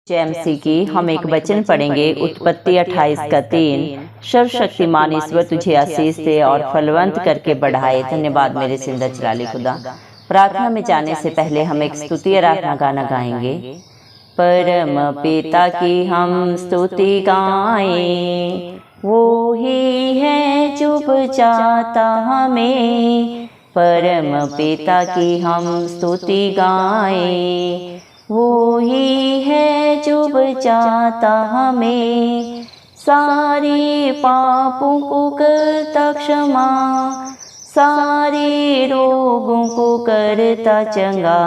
JMC की हम एक वचन पढ़ेंगे। उत्पत्ति 28 का 3। सर्वशक्तिमान ईश्वर तुझे आशीष दे और फलवंत करके बढ़ाए। धन्यवाद मेरे सिंदर चलाली खुदा। प्रार्थना में जाने से पहले हम एक स्तुति आराधना गाना गाएंगे। परम पिता की हम स्तुति गाएं, वो ही है जो बचाता हमें। परम पिता की हम स्तुति गाएं, वो ही है जो बचाता हमें। सारे पापों को करता क्षमा, सारे रोगों को करता चंगा।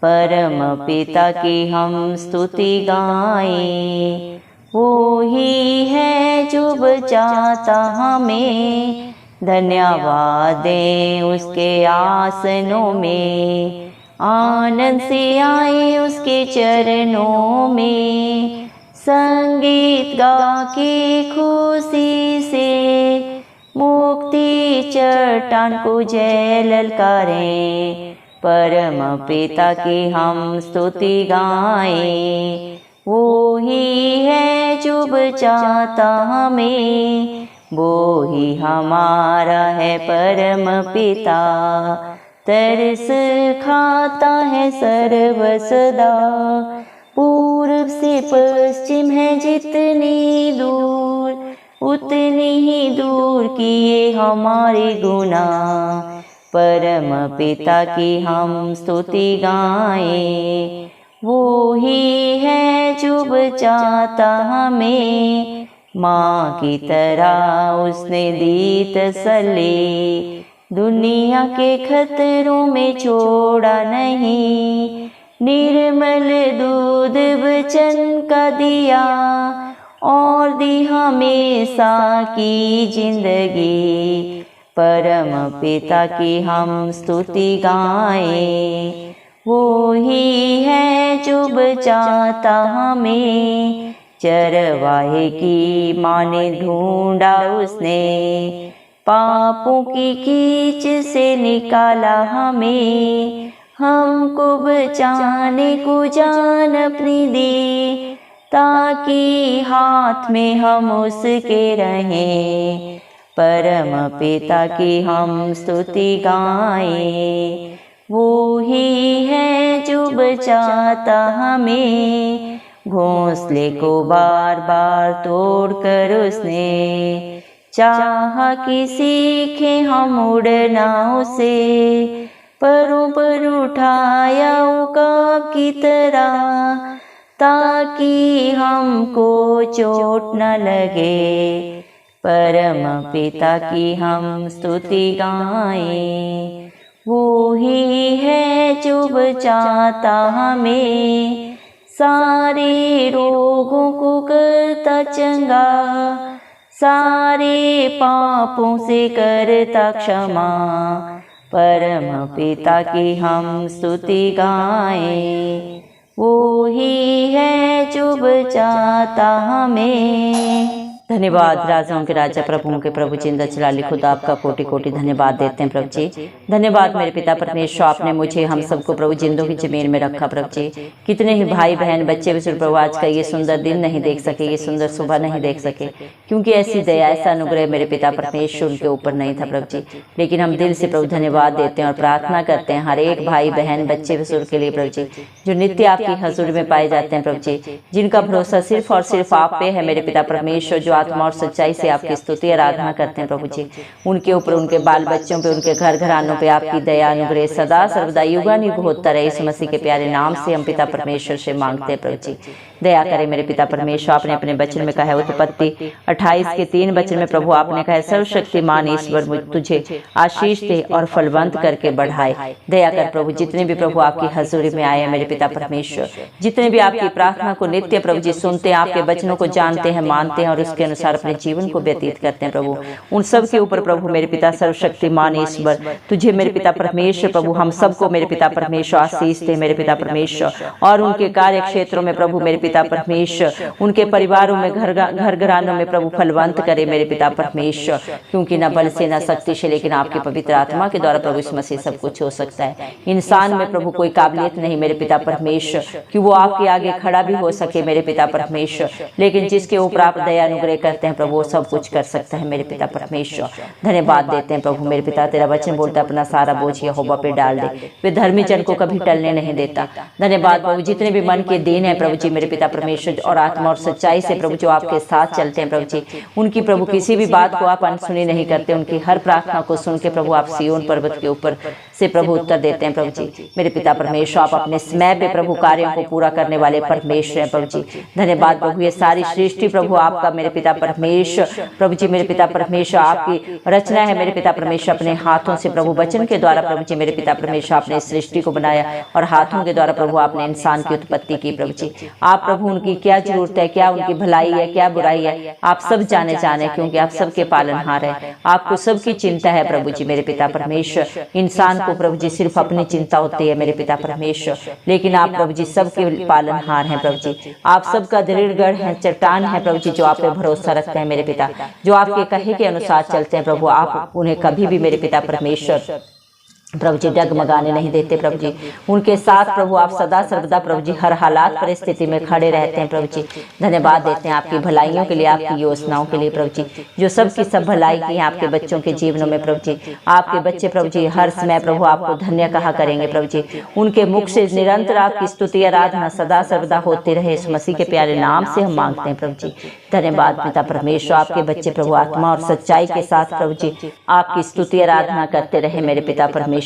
परम पिता की हम स्तुति गाएं, वो ही है जो बचाता हमें। धन्यवाद दें उसके आसनों में, आनंद से आए उसके चरणों में। संगीत गा के खुशी से मुक्ति चट्टान को जय ललकारें। परम पिता की हम स्तुति गाएं, वो ही है जो बचाता हमें। वो ही हमारा है परम पिता, तरस खाता है सर्व सदा। पूर्व से पश्चिम है जितनी दूर, उतनी ही दूर किए हमारे गुनाह। परम पिता की हम स्तुति गाएं, वो ही है जो बचाता हमें। माँ की तरह उसने दी तसल्ली, दुनिया के खतरों में छोड़ा नहीं। निर्मल दूध वचन का दिया और दी हमेशा की जिंदगी। परम पिता की हम स्तुति गाएं, वो ही है जो बचाता हमें। चरवाहे की माँ ने ढूंढा उसने, पापों की कीच से निकाला हमें। हमको बचाने को जान अपनी दी, ताकि हाथ में हम उसके रहें। परम पिता की हम स्तुति गाएं, वो ही है जो बचाता हमें। घोंसले को बार बार तोड़कर उसने चाहा कि सीखे हम उड़ना उसे। परों पर उठाया उकाब की तरह, ताकि हमको चोट न लगे। परम पिता की हम स्तुति गाएं, वो ही है जो बचाता हमें। सारे रोगों को करता चंगा, सारे पापों से करता क्षमा। परम पिता की हम स्तुति गाएं, वो ही है जो बचाता हमें। धन्यवाद राजाओं के राजा प्रभुओं के प्रभु जिंदा चलाली खुदा, आपका कोटि कोटि धन्यवाद देते हैं प्रभु जी। धन्यवाद मेरे पिता परमेश्वर, आपने मुझे हम सबको प्रभु जिंदों की जमीन में रखा प्रभु जी। कितने ही भाई बहन बच्चे विश्व प्रभु आज का ये सुंदर दिन नहीं देख सके, ये सुंदर सुबह नहीं देख सके, क्योंकि ऐसी दया ऐसा अनुग्रह मेरे पिता परमेश्वर उनके ऊपर नहीं था प्रभु जी। लेकिन हम दिल से प्रभु धन्यवाद देते हैं और प्रार्थना करते हैं हर एक भाई बहन बच्चे विश्व के लिए प्रभु जी, जो नित्य आपकी हजूरी में पाए जाते हैं प्रभु जी, जिनका भरोसा सिर्फ और सिर्फ आप पे है मेरे पिता परमेश्वर, जो आत्मा और सच्चाई से आपकी स्तुति आराधना करते हैं प्रभु जी। उनके ऊपर, उनके बाल बच्चों पे, उनके घर घरानों पे आपकी दया अनुग्रह सदा सर्वदा युगानुयुग होता रहे। यीशु मसीह के प्यारे नाम से हम पिता परमेश्वर से मांगते हैं प्रभु जी। दया करें मेरे पिता परमेश्वर, आपने अपने वचन में कहा है उत्पत्ति 28 के 3 वचन में प्रभु आपने कहा है सर्वशक्तिमान ईश्वर तुझे आशीष दे और फलवंत करके बढ़ाए। दया कर प्रभु, जितने भी प्रभु आपकी हजूरी में आए हैं मेरे पिता परमेश्वर, जितने भी आपकी प्रार्थना को नित्य प्रभु जी सुनते हैं, आपके वचनों को जानते हैं, मानते हैं और उसके अनुसार अपने जीवन को व्यतीत करते हैं प्रभु। उन सब के ऊपर प्रभु मेरे पिता सर्वशक्तिमान ईश्वर तुझे मेरे पिता परमेश्वर प्रभु हम सबको मेरे पिता परमेश्वर आशीष दे मेरे पिता परमेश्वर, और उनके कार्य क्षेत्रों में प्रभु मेरे पिता परमेश्वर, उनके परिवारों में घर घरानों में प्रभु फलवंत करे मेरे पिता परमेश्वर, क्योंकि न बल से न शक्ति से लेकिन आपके पवित्र आत्मा के द्वारा प्रभु यीशु मसीह सब कुछ हो सकता है। इंसान में प्रभु कोई काबिलियत नहीं मेरे पिता परमेश्वर कि वो आपके आगे खड़ा भी हो सके मेरे पिता परमेश्वर, लेकिन जिसके ऊपर आप दया अनुग्रह करते हैं प्रभु वो सब कुछ कर सकता है मेरे पिता परमेश्वर। धन्यवाद देते हैं प्रभु मेरे पिता, तेरा वचन बोलता है अपना सारा बोझ यहोवा पे डाल दे, वे धर्मी जन को कभी टलने नहीं देता। धन्यवाद प्रभु, जितने भी मन के दीन है प्रभु जी मेरे पिता परमेश्वर और आत्मा और सच्चाई से प्रभु जो आपके साथ चलते हैं प्रभु जी, उनकी प्रभु किसी भी बात को आप अनसुनी नहीं करते, उनकी हर प्रार्थना को सुन के प्रभु आप सिय्योन पर्वत के ऊपर से प्रभु उत्तर देते हैं प्रभु जी मेरे पिता परमेश्वर। आप अपने समय पे प्रभु कार्यों को पूरा करने वाले परमेश्वर हैं प्रभु जी। धन्यवाद प्रभु, ये सारी सृष्टि प्रभु आपका मेरे पिता परमेश्वर प्रभु जी मेरे पिता परमेश्वर आपकी रचना है मेरे पिता परमेश्वर। अपने हाथों से प्रभु वचन के द्वारा प्रभु जी मेरे पिता परमेश्वर आपने सृष्टि को बनाया और हाथों के द्वारा प्रभु आपने इंसान की उत्पत्ति की प्रभु जी। आप प्रभु उनकी क्या जरूरत है, क्या उनकी भलाई है, क्या बुराई है, आप सब जाने क्योंकि आप सबके पालनहार हैं। आपको सबकी चिंता है प्रभु जी मेरे पिता परमेश्वर। इंसान को प्रभु जी सिर्फ अपनी चिंता होती है मेरे पिता परमेश्वर, लेकिन आप प्रभु जी सबके पालनहार हैं प्रभु जी। आप सबका दृढ़गढ़ है, चट्टान है प्रभु जी, जो आप पे भरोसा रखते हैं मेरे पिता, जो आपके कहे के अनुसार चलते हैं प्रभु। आप उन्हें कभी भी मेरे पिता परमेश्वर प्रभु जी डगमगाने नहीं देते प्रभु जी। उनके साथ प्रभु आप सदा सर्वदा प्रभु जी हर हालात परिस्थिति में खड़े रहते हैं प्रभु जी। धन्यवाद देते हैं आपकी भलाइयों के लिए, आपकी योजनाओं के लिए प्रभु जी, जो सबकी सब भलाई की है आपके बच्चों के जीवनों में प्रभु जी। आपके बच्चे प्रभु जी हर समय प्रभु आपको धन्य कहा करेंगे प्रभु जी। उनके मुख से निरंतर आपकी स्तुति आराधना सदा सर्वदा होते रहे, इस मसीह के प्यारे नाम से हम मांगते हैं प्रभु जी। धन्यवाद पिता परमेश्वर, आपके बच्चे प्रभु आत्मा और सच्चाई के साथ प्रभु जी आपकी स्तुति आराधना करते रहे मेरे पिता परमेश्वर,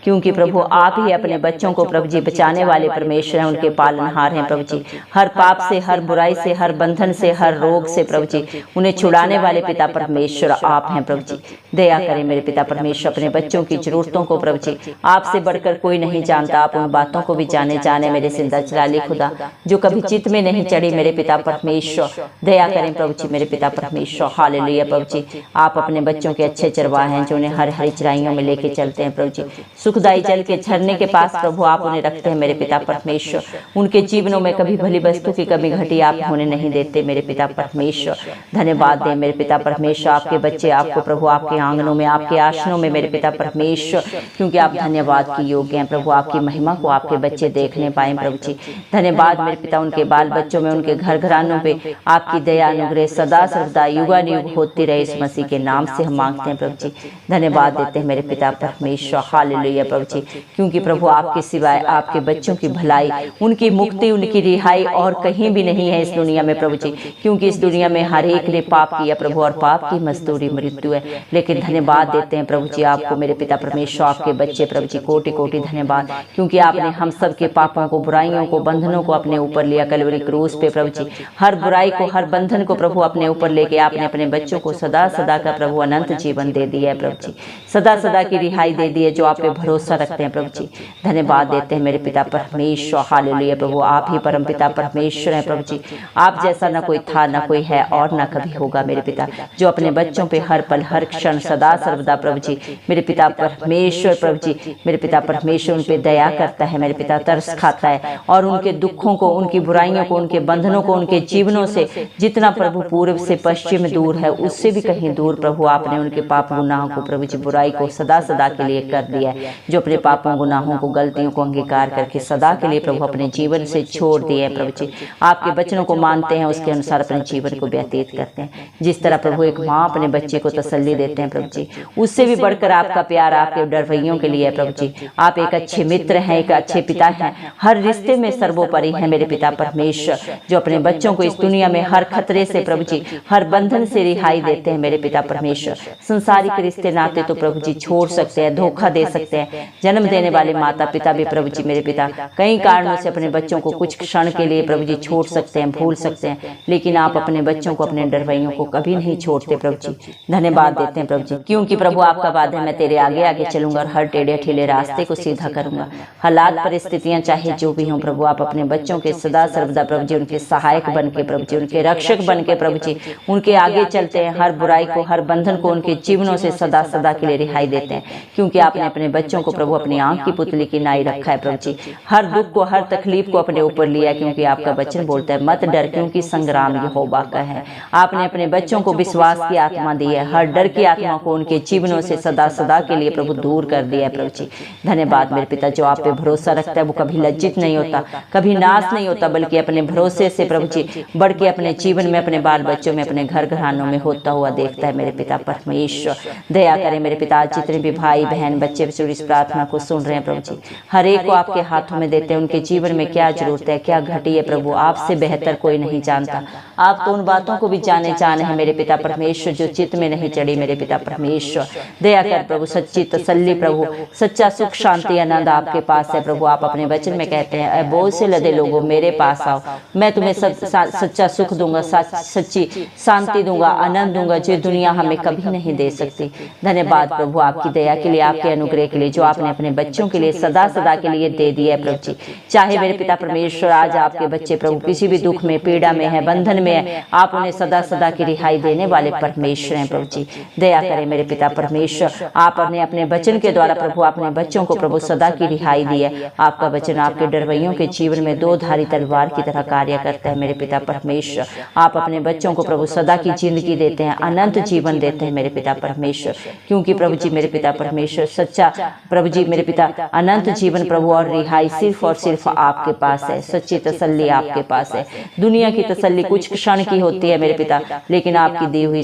क्योंकि प्रभु आप ही अपने बच्चों को प्रभु जी बचाने वाले परमेश्वर हैं, उनके पालनहार हैं प्रभु जी। हर पाप से, हर बुराई से, हर बंधन से, हर रोग से प्रभु जी उन्हें छुड़ाने वाले पिता परमेश्वर आप हैं प्रभु जी। दया करें मेरे पिता परमेश्वर, अपने बच्चों की जरूरतों को प्रभु जी आपसे बढ़कर कोई नहीं जानता। आप उन बातों को भी जाने मेरे जिंदा चलाली खुदा, जो कभी चित्त में नहीं चढ़ी मेरे पिता परमेश्वर। दया करें प्रभु जी मेरे पिता परमेश्वर। हालेलुया प्रभु जी, आप अपने बच्चों के अच्छे चरवाहे हैं जो उन्हें हर हरी चराइयों में लेके चलते हैं प्रभु जी। सुखदायी जल के झरने के पास प्रभु आप उन्हें रखते हैं मेरे पिता परमेश्वर। उनके जीवनों में कभी भली वस्तु की कमी घटी आप होने नहीं देते मेरे पिता परमेश्वर। धन्यवाद दें मेरे पिता परमेश्वर, आपके बच्चे आपको प्रभु आपके आंगनों में, आपके आसनों में मेरे पिता परमेश्वर, क्योंकि आप धन्यवाद के योग्य हैं प्रभु। आपकी महिमा को आपके बच्चे देखने पाए प्रभु जी। धन्यवाद मेरे पिता, उनके बाल बच्चों में, उनके घर घरानों पे आपकी दया अनुग्रह सदा सर्वदा युगानुयुग होती रहे, इस मसीह के नाम से हम मांगते हैं प्रभु जी। धन्यवाद देते हैं मेरे पिता परमेश्वर। हालेलुया प्रभु जी, क्योंकि प्रभु आपके सिवाय आपके बच्चों की भलाई, उनकी मुक्ति, उनकी रिहाई और कहीं भी नहीं है इस दुनिया में प्रभु जी। क्योंकि इस दुनिया में हर एक ने पाप किया प्रभु, और पाप की मजदूरी मृत्यु है। लेकिन धन्यवाद देते हैं प्रभु जी आपको मेरे पिता परमेश्वर, आपके बच्चे प्रभु जी कोटि कोटि धन्यवाद, क्योंकि आपने हम सब के पापों को, बुराइयों को, बंधनों को अपने ऊपर लिया कलवरी क्रूस पे प्रभु जी। हर बुराई को, हर बंधन को प्रभु अपने ऊपर लेके आपने अपने बच्चों को सदा सदा का प्रभु अनंत जीवन दे दिया है प्रभु जी। सदा सदा की रिहाई दे दी है जो आप पे भरोसा रखते हैं प्रभु जी। धन्यवाद देते हैं मेरे पिता परमेश्वर। हालेलुया प्रभु, आप ही परम पिता परमेश्वर हैं प्रभु जी। आप जैसा न कोई था, न कोई है और न कभी होगा मेरे पिता, जो अपने बच्चों पे हर पल हर क्षण सदा सर्वदा प्रभु जी मेरे पिता परमेश्वर प्रभु जी मेरे पिता परमेश्वर उन पे दया करता है मेरे पिता, तरस खाता है और उनके दुखों को, उनकी बुराइयों को, उनके बंधनों को, उनके जीवनों से जितना प्रभु पूर्व से पश्चिम दूर है उससे भी कहीं दूर प्रभु आपने उनके पाप गुनाहों को प्रभु जी, बुराई को सदा सदा के लिए कर दिया है। जो अपने पापों, गुनाहों को, गलतियों को अंगीकार करके सदा के लिए प्रभु अपने जीवन से छोड़ दिए हैं प्रभु जी। आपके वचनों को मानते हैं, उसके अनुसार अपने जीवन को व्यतीत करते हैं। जिस तरह प्रभु एक माँ अपने बच्चे को तसल्ली देते हैं प्रभु जी, उससे भी बढ़कर आपका प्यार आपके डरवैयों के लिए है प्रभु जी। आप एक अच्छे मित्र हैं, एक अच्छे पिता हैं, हर रिश्ते में सर्वोपरि हैं मेरे पिता परमेश्वर, जो अपने बच्चों को इस दुनिया में हर खतरे से प्रभु जी, हर बंधन से रिहाई देते हैं मेरे पिता परमेश्वर। संसारिक रिश्ते नाते तो प्रभु जी छोड़ सकते हैं, धोखा दे सकते हैं। जन्म देने वाले माता पिता भी प्रभु जी मेरे पिता कई कारणों से अपने बच्चों को कुछ क्षण के लिए प्रभु जी छोड़ सकते हैं, भूल सकते हैं, लेकिन आप अपने बच्चों को, अपने डरवैयों को कभी नहीं छोड़ते प्रभु जी। धन्यवाद देते हैं प्रभु जी, क्योंकि प्रभु आपका वादा है, मैं तेरे आगे आगे चलूंगा और हर टेढ़े ठेले रास्ते को सीधा करूंगा। हालात परिस्थितियां चाहे जो भी हों प्रभु, आप अपने बच्चों के सदा सर्वदा प्रभु जी उनके सहायक बन के प्रभु जी, उनके रक्षक बन के प्रभु जी उनके आगे चलते हैं। हर बुराई को, हर बंधन को उनके जीवनों से सदा सदा के लिए रिहाई देते हैं, क्योंकि आपने अपने बच्चों को प्रभु अपनी आंख की पुतली की नाई रखा है प्रभु जी। हर दुख को, हर तकलीफ को अपने ऊपर लिया, क्योंकि आपका वचन बोलता है मत डर, क्योंकि संग्राम यहोवा का है। आपने अपने बच्चों को विश्वास की आत्मा दी है, हर डर की आत्मा को उनके जीवनों से सदा सदा के लिए प्रभु दूर कर दिया है प्रभु जी। धन्यवाद मेरे पिता, जो आप पे भरोसा रखता है वो कभी लज्जित नहीं होता, कभी नाश नहीं होता, बल्कि अपने भरोसे से प्रभु जी बढ़ के अपने जीवन में, अपने बाल बच्चों में, अपने घर घरानों में होता हुआ देखता है मेरे पिता परमेश्वर। दया करें मेरे पिता, जितने भी भाई बहन बच्चे इस प्रार्थना को सुन रहे हैं प्रभु जी, हर एक को आपके हाथों में देते हैं। उनके जीवन में क्या जरूरत है, क्या घटी है प्रभु, आपसे बेहतर कोई नहीं जानता। आप तो उन बातों को भी जाने हैं मेरे पिता परमेश्वर जो चित्त में नहीं चढ़ी मेरे पिता परमेश्वर। दया कर प्रभु, सच्ची तसल्ली प्रभु, सच्चा सुख शांति आनंद आपके पास है प्रभु। आप अपने वचन में कहते हैं बोझ से लदे लोगों मेरे पास आओ, मैं तुम्हें सच्चा सुख दूंगा, सच्ची शांति दूंगा, आनंद दूंगा, जो दुनिया हमें कभी नहीं दे सकती। धन्यवाद प्रभु आपकी दया के लिए, आपके अनुग्रह के लिए, जो आपने अपने बच्चों के लिए सदा सदा के लिए दे दिया है प्रभु जी। चाहे मेरे पिता परमेश्वर आज आपके बच्चे प्रभु किसी भी दुख में, पीड़ा में है, बंधन में है, आप उन्हें सदा सदा की रिहाई देने वाले परमेश्वर हैं प्रभु जी। दया करें मेरे पिता परमेश्वर, आपने अपने वचन के द्वारा प्रभु अपने बच्चों को प्रभु सदा की रिहाई दी है। आपका वचन आपके डरवैयों के जीवन में दो धारी तलवार की तरह कार्य करता है मेरे पिता परमेश्वर। आप अपने बच्चों को प्रभु सदा की जिंदगी देते हैं, अनंत जीवन देते हैं मेरे पिता परमेश्वर, क्योंकि प्रभु जी मेरे पिता परमेश्वर सच्चा प्रभु जी मेरे पिता अनंत जीवन प्रभु और रिहाई सिर्फ और सिर्फ आपके पास है। सच्ची तसल्ली आपके पास है। दुनिया की तसल्ली कुछ क्षण की होती है मेरे पिता, लेकिन आपकी दी हुई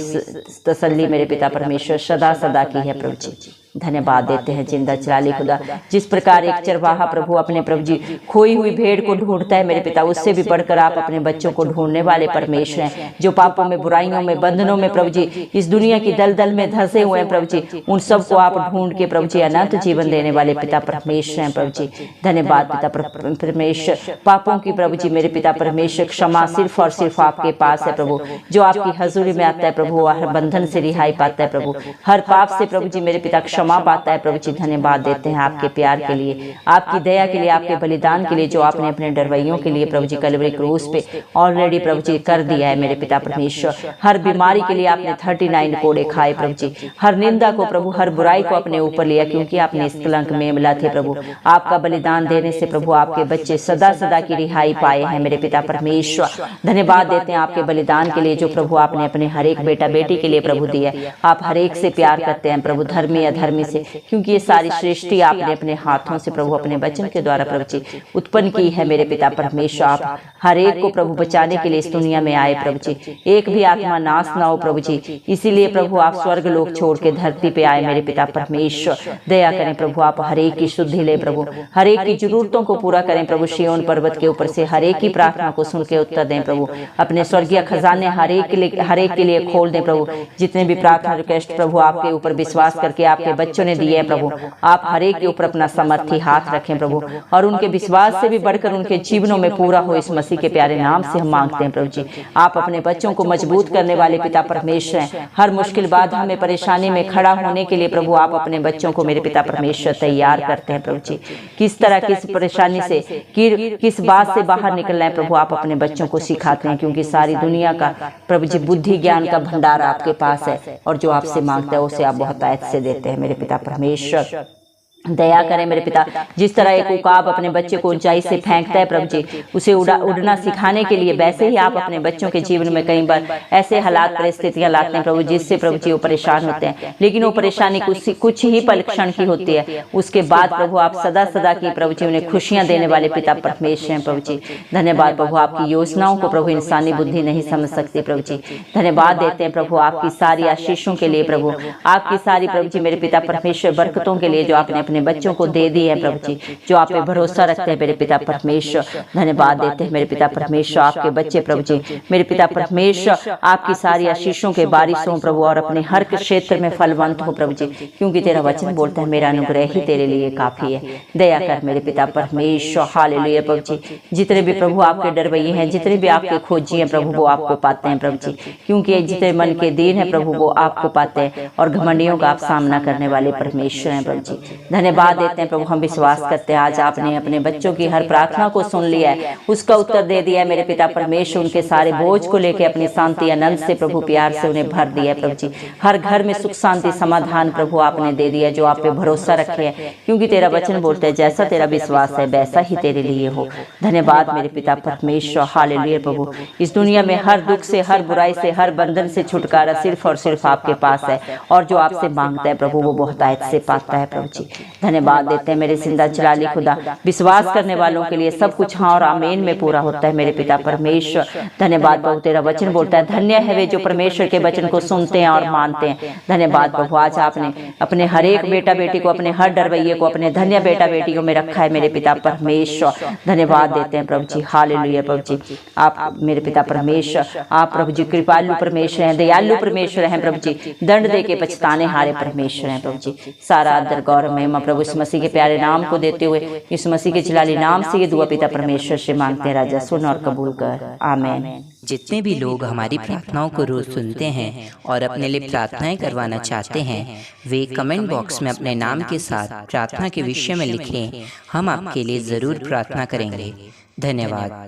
तसल्ली मेरे पिता परमेश्वर सदा सदा की है प्रभु जी। धन्यवाद देते हैं जिंदा चलाली खुदा, जिस प्रकार एक चरवाहा प्रभु अपने प्रभु जी खोई हुई भेड़ को ढूंढता है मेरे पिता, उससे भी बढ़कर आप अपने बच्चों को ढूंढने वाले परमेश्वर हैं, जो पापों में, बुराइयों में, बंधनों में प्रभु जी इस दुनिया की दलदल में धंसे हुए हैं प्रभु जी, उन सबको आप ढूंढ के प्रभु जी अनंत जीवन देने वाले पिता परमेश्वर हैं प्रभु जी। धन्यवाद पिता परमेश्वर। पापों की प्रभु जी मेरे पिता परमेश्वर क्षमा सिर्फ और सिर्फ आपके पास है प्रभु, जो आपकी हजूरी में आता है प्रभु हर बंधन से रिहाई पाता है प्रभु, हर पाप से प्रभु जी मेरे पिता क्षमा पाता है प्रभु जी। धन्यवाद देते हैं आपके प्यार के लिए, आपकी दया के लिए, आपके बलिदान के लिए, जो आपने अपने डरवैयों के लिए प्रभु जी कलवरी क्रूस पे ऑलरेडी प्रभु जी कर दिया है मेरे पिता परमेश्वर। हर बीमारी के लिए आपने 39 कोड़े खाए प्रभु जी, हर निंदा को प्रभु, हर बुराई को अपने ऊपर लिया, क्योंकि आपने इस कलंक में मिला थे प्रभु। आपका बलिदान देने से प्रभु आपके बच्चे सदा सदा की रिहाई पाए हैं मेरे पिता परमेश्वर। धन्यवाद देते हैं आपके बलिदान के लिए, जो प्रभु आपने अपने हर एक बेटा बेटी के लिए प्रभु दिया। आप हर एक से प्यार करते हैं प्रभु, धर्मी अधर्मी से, क्योंकि ये सारी सृष्टि आपने अपने हाथों से प्रभु अपने वचन के द्वारा प्रभु जी उत्पन्न की है मेरे पिता परमेश्वर। आप हर एक को प्रभु बचाने के लिए इस दुनिया में आए प्रभु जी, एक भी आत्मा नाश ना हो प्रभु जी, इसीलिए प्रभु आप स्वर्ग लोक छोड़ के धरती पे आए मेरे पिता परमेश्वर। दया करें प्रभु, आप हर एक की शुद्धि ले प्रभु, हर एक की जरूरतों को पूरा करें प्रभु। सिय्योन पर्वत के ऊपर से हर एक की प्रार्थना को सुन के उत्तर दें प्रभु, अपने स्वर्गीय खजाने हर एक के लिए खोल दें प्रभु। जितने भी प्रार्थना रिक्वेस्ट प्रभु आपके ऊपर विश्वास करके आपके बच्चों ने दिए हैं प्रभु, आप हर एक के ऊपर अपना समर्थी हाथ रखें प्रभु, और उनके विश्वास से भी बढ़कर उनके जीवनों में पूरा हो, इस मसीह के प्यारे नाम से हम मांगते हैं प्रभु जी। आप अपने बच्चों को मजबूत करने वाले पिता परमेश्वर हैं। हर मुश्किल बाधा में, परेशानी में खड़ा होने के लिए प्रभु आप अपने बच्चों को मेरे पिता परमेश्वर तैयार करते हैं प्रभु जी। किस तरह, किस परेशानी से, किस बात से बाहर निकलना है प्रभु आप अपने बच्चों को सिखाते हैं, क्योंकि सारी दुनिया का प्रभु जी बुद्धि ज्ञान का भंडार आपके पास है, और जो आपसे मांगता है उसे आप बहुत आयत से देते हैं मेरे पिता परमेश्वर। दया करें मेरे पिता, जिस तरह एक उकाब अपने बच्चे को ऊंचाई से फेंकता है प्रभु जी उसे उड़ना सिखाने के लिए, वैसे ही आप अपने बच्चों के जीवन में कई बार ऐसे हालात परिस्थितियां लाते हैं प्रभु, जिससे प्रभु जी वो परेशान होते हैं, लेकिन वो परेशानी कुछ ही पल क्षण की होती है, उसके बाद प्रभु आप सदा सदा की प्रभु जी उन्हें खुशियां देने वाले पिता परमेश्वर हैं प्रभु जी। धन्यवाद प्रभु, आपकी योजनाओं को प्रभु इंसानी बुद्धि नहीं समझ सकती प्रभु जी। धन्यवाद देते हैं प्रभु आपकी सारी आशीषों के लिए प्रभु, आपकी सारी प्रभु जी मेरे पिता परमेश्वर बरकतों के लिए, जो आपने अपने बच्चों को दे दी है प्रभु जी, जो आप पे भरोसा रखते हैं मेरे पिता परमेश्वर। धन्यवाद देते हैं मेरे पिता परमेश्वर, आपके बच्चे प्रभु जी मेरे पिता परमेश्वर आपकी सारी आशीषों के बारिश हो प्रभु, और अपने हर क्षेत्र में फलवंत हो प्रभु जी, क्योंकि तेरा वचन बोलता है मेरा अनुग्रह ही तेरे लिए काफी है। दया कर मेरे पिता परमेश्वर। हालेलुया प्रभु जी। जितने भी प्रभु आपके डरवैये हैं, जितने भी आपके खोजी हैं प्रभु, वो आपको पाते हैं प्रभु जी, क्योंकि जितने मन के दीन है प्रभु वो आपको पाते हैं, और घमंडियों का आप सामना करने वाले परमेश्वर हैं प्रभु जी। धन्यवाद देते हैं प्रभु, हम विश्वास करते हैं आज आपने अपने बच्चों की हर प्रार्थना को सुन लिया है, उसका उत्तर दे दिया है मेरे पिता परमेश्वर। उनके सारे बोझ को लेकर अपनी शांति आनंद से प्रभु प्यार से उन्हें भर दिया है प्रभु जी। हर घर में सुख शांति समाधान प्रभु आपने दे दिया, जो आप पे भरोसा रखे हैं, क्योंकि तेरा वचन बोलता है जैसा तेरा विश्वास है वैसा ही तेरे लिए हो। धन्यवाद मेरे पिता परमेश्वर। हालेलुया प्रभु। इस दुनिया में हर दुख से, हर बुराई से, हर बंधन से छुटकारा सिर्फ और सिर्फ आपके पास है, और जो आपसे मांगता है प्रभु वो बहुतायत से पाता है प्रभु जी। धन्यवाद देते हैं मेरे जिंदा जलाली खुदा, विश्वास करने वालों के लिए सब कुछ हाँ और आमीन में पूरा होता है मेरे पिता परमेश्वर। धन्यवाद प्रभु, तेरा वचन बोलता है धन्य है वे जो परमेश्वर के वचन को सुनते हैं और मानते हैं। धन्यवाद प्रभु, आज आपने अपने हर एक बेटा बेटी को, अपने हर डरवैये को, अपने धन्य बेटा बेटियों में रखा है मेरे पिता परमेश्वर। धन्यवाद देते हैं प्रभु जी। हालेलुया प्रभु जी। आप मेरे पिता परमेश्वर, आप प्रभु जी कृपालु परमेश्वर हैं, दयालु परमेश्वर हैं प्रभु जी, दंड दे के पछताने हारे परमेश्वर हैं प्रभु जी। सारा आदर गौरव महिमा प्रभु इस मसीह के प्यारे नाम को देते हुए, इस मसीह के जलाली नाम से ये दुआ पिता परमेश्वर से मांगते हैं राजा, सुन और कबूल कर। आमीन। जितने भी लोग हमारी प्रार्थनाओं को रोज सुनते हैं और अपने लिए प्रार्थनाएं करवाना चाहते हैं, वे कमेंट बॉक्स में अपने नाम के साथ प्रार्थना के विषय में लिखें। हम आपके लिए जरूर प्रार्थना करेंगे। धन्यवाद।